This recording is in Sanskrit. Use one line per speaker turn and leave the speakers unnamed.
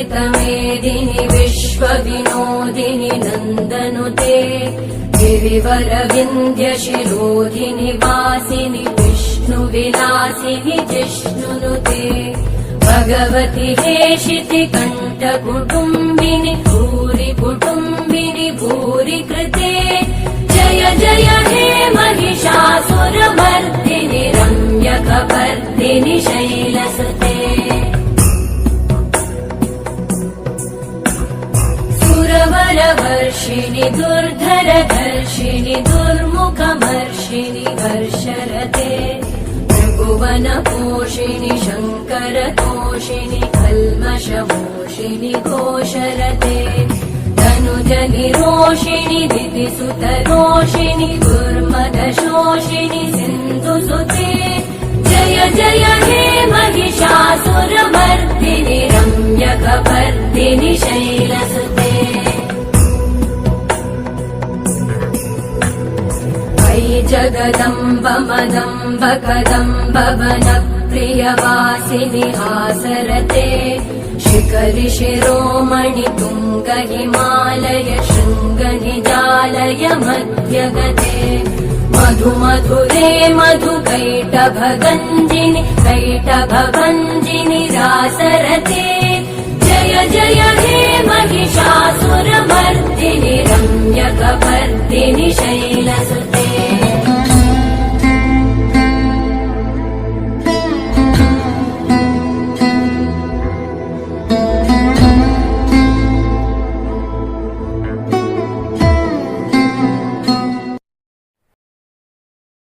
विदितमेदिनि विश्वविनोदिनि नन्दनुते गिरिवरविन्द्यशिरोधिनि वासिनि विष्णुविलासिनि जिष्णुनुते भगवति हेशिति कण्ठकुटुम्बिनि भूरि कुटुम्बिनि भूरि कृते जय जय हे महिषासुरमर्दिनि रम्यकपर्दिनि शैलसुते सुरवरवर्षिणि दुर्धरधर्षिणि दुर्मुखमर्षिणि हर्षरते भुवनपोषिणि शङ्करतोषिणि कल्मषमोषिणि घोषरते धनुजनिरोषिणि दितिसुतरोषिणि दुर्मदशोषिणि सिन्धुसुते जय जय हे महिषासुरमर्दिनि रम्यकपर्दिनि शैलसुते जगदम्ब मदम्ब कदम्ब वनप्रियवासिनि हासरते शिखरि शिरोमणि तुङ्ग हिमालय शृङ्ग निजालय मध्यगते मधु मधुरे मधु कैटभगञ्जिनि कैटभभञ्जिनि रासरते जय जय हे महिषासुरमर्दिनि रम्यकपर्दिनि शैलसुते